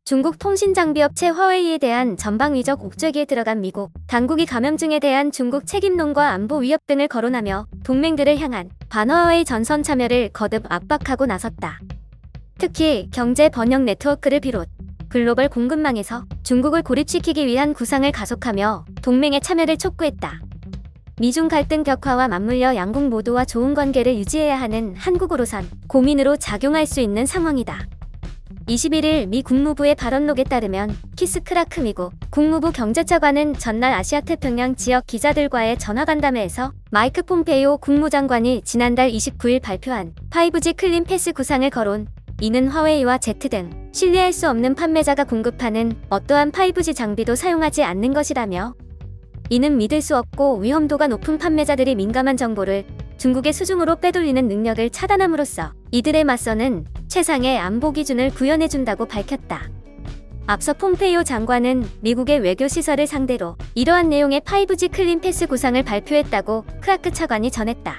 중국 통신장비업체 화웨이에 대한 전방위적 옥죄기에 들어간 미국 당국이 감염증에 대한 중국 책임론과 안보 위협 등을 거론하며 동맹들을 향한 반화웨이 전선 참여를 거듭 압박하고 나섰다. 특히 경제 번영 네트워크를 비롯 글로벌 공급망에서 중국을 고립시키기 위한 구상을 가속하며 동맹의 참여를 촉구했다. 미중 갈등 벽화와 맞물려 양국 모두와 좋은 관계를 유지해야 하는 한국으로선 고민으로 작용할 수 있는 상황이다. 21일 미 국무부의 발언록에 따르면 키스 크라크 미국 국무부 경제차관은 전날 아시아태평양 지역 기자들과의 전화간담회에서 마이크 폼페이오 국무장관이 지난달 29일 발표한 5G 클린 패스 구상을 거론, 이는 화웨이와 Z 등 신뢰할 수 없는 판매자가 공급하는 어떠한 5G 장비도 사용하지 않는 것이라며, 이는 믿을 수 없고 위험도가 높은 판매자들이 민감한 정보를 중국의 수중으로 빼돌리는 능력을 차단함으로써 이들에 맞서는 최상의 안보 기준을 구현해준다고 밝혔다. 앞서 폼페이오 장관은 미국의 외교시설을 상대로 이러한 내용의 5G 클린 패스 구상을 발표했다고 크라크 차관이 전했다.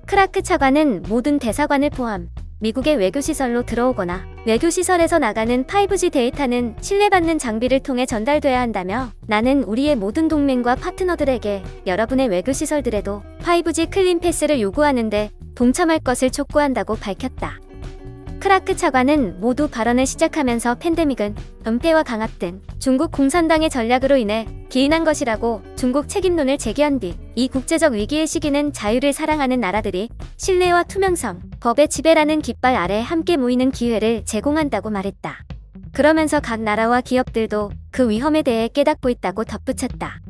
크라크 차관은 모든 대사관을 포함 미국의 외교시설로 들어오거나 외교시설에서 나가는 5G 데이터는 신뢰받는 장비를 통해 전달돼야 한다며, 나는 우리의 모든 동맹과 파트너들에게 여러분의 외교시설들에도 5G 클린 패스를 요구하는데 동참할 것을 촉구한다고 밝혔다. 크라크 차관은 모두 발언을 시작하면서 팬데믹은 은폐와 강압 등 중국 공산당의 전략으로 인해 기인한 것이라고 중국 책임론을 제기한 뒤, 이 국제적 위기의 시기는 자유를 사랑하는 나라들이 신뢰와 투명성, 법의 지배라는 깃발 아래 함께 모이는 기회를 제공한다고 말했다. 그러면서 각 나라와 기업들도 그 위험에 대해 깨닫고 있다고 덧붙였다.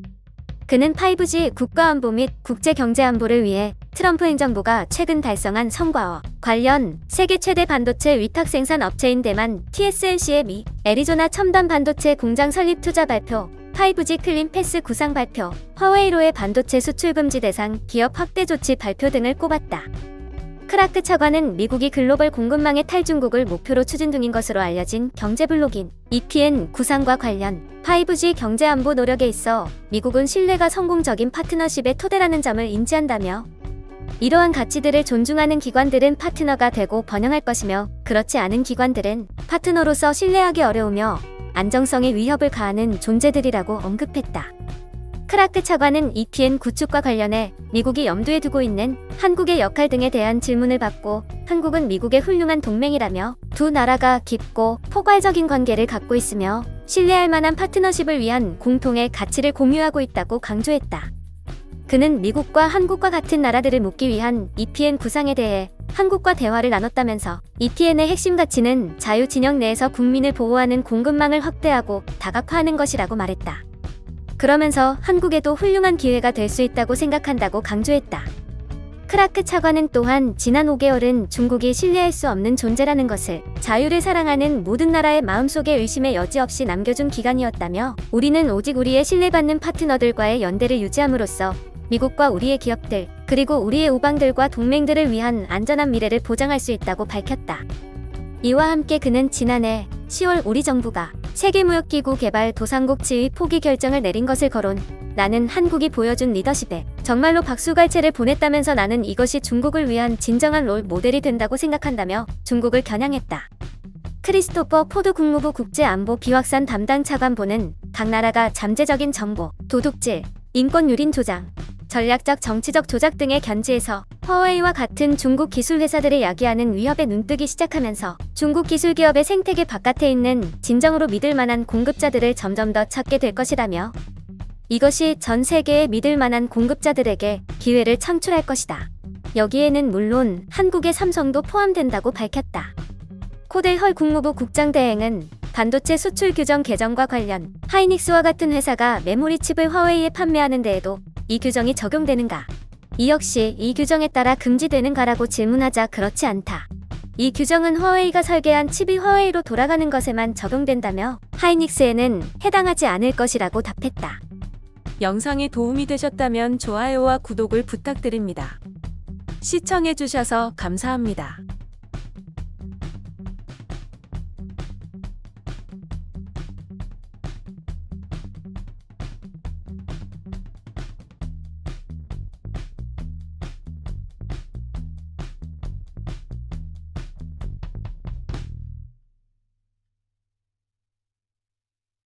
그는 5G 국가안보 및 국제경제안보를 위해 트럼프 행정부가 최근 달성한 성과와 관련 세계 최대 반도체 위탁 생산 업체인 대만 TSMC의 미 애리조나 첨단 반도체 공장 설립 투자 발표, 5G 클린 패스 구상 발표, 화웨이로의 반도체 수출 금지 대상 기업 확대 조치 발표 등을 꼽았다. 크라크 차관은 미국이 글로벌 공급망의 탈중국을 목표로 추진 중인 것으로 알려진 경제 블로그인 EPN 구상과 관련 5G 경제안보 노력에 있어 미국은 신뢰가 성공적인 파트너십의 토대라는 점을 인지한다며, 이러한 가치들을 존중하는 기관들은 파트너가 되고 번영할 것이며, 그렇지 않은 기관들은 파트너로서 신뢰하기 어려우며 안정성에 위협을 가하는 존재들이라고 언급했다. 크라크 차관은 EPN 구축과 관련해 미국이 염두에 두고 있는 한국의 역할 등에 대한 질문을 받고, 한국은 미국의 훌륭한 동맹이라며 두 나라가 깊고 포괄적인 관계를 갖고 있으며 신뢰할 만한 파트너십을 위한 공통의 가치를 공유하고 있다고 강조했다. 그는 미국과 한국과 같은 나라들을 묶기 위한 EPN 구상에 대해 한국과 대화를 나눴다면서, EPN의 핵심 가치는 자유 진영 내에서 국민을 보호하는 공급망을 확대하고 다각화하는 것이라고 말했다. 그러면서 한국에도 훌륭한 기회가 될 수 있다고 생각한다고 강조했다. 크라크 차관은 또한 지난 5개월은 중국이 신뢰할 수 없는 존재라는 것을 자유를 사랑하는 모든 나라의 마음속에 의심의 여지 없이 남겨준 기간이었다며, 우리는 오직 우리의 신뢰받는 파트너들과의 연대를 유지함으로써 미국과 우리의 기업들, 그리고 우리의 우방들과 동맹들을 위한 안전한 미래를 보장할 수 있다고 밝혔다. 이와 함께 그는 지난해 10월 우리 정부가 세계무역기구 개발 도상국 지위 포기 결정을 내린 것을 거론, 나는 한국이 보여준 리더십에 정말로 박수갈채를 보냈다면서, 나는 이것이 중국을 위한 진정한 롤 모델이 된다고 생각한다며 중국을 겨냥했다. 크리스토퍼 포드 국무부 국제안보 비확산 담당 차관보는 각 나라가 잠재적인 정보, 도둑질, 인권 유린 조장, 전략적 정치적 조작 등의 견지에서 화웨이와 같은 중국 기술 회사들을 야기하는 위협에 눈뜨기 시작하면서 중국 기술 기업의 생태계 바깥에 있는 진정으로 믿을 만한 공급자들을 점점 더 찾게 될 것이라며, 이것이 전 세계의 믿을 만한 공급자들에게 기회를 창출할 것이다. 여기에는 물론 한국의 삼성도 포함된다고 밝혔다. 코델 헐 국무부 국장대행은 반도체 수출 규정 개정과 관련 하이닉스와 같은 회사가 메모리 칩을 화웨이에 판매하는 데에도 이 규정이 적용되는가? 이 역시 이 규정에 따라 금지되는가라고 질문하자, 그렇지 않다. 이 규정은 화웨이가 설계한 칩이 화웨이로 돌아가는 것에만 적용된다며 하이닉스에는 해당하지 않을 것이라고 답했다. 영상이 도움이 되셨다면 좋아요와 구독을 부탁드립니다. 시청해주셔서 감사합니다.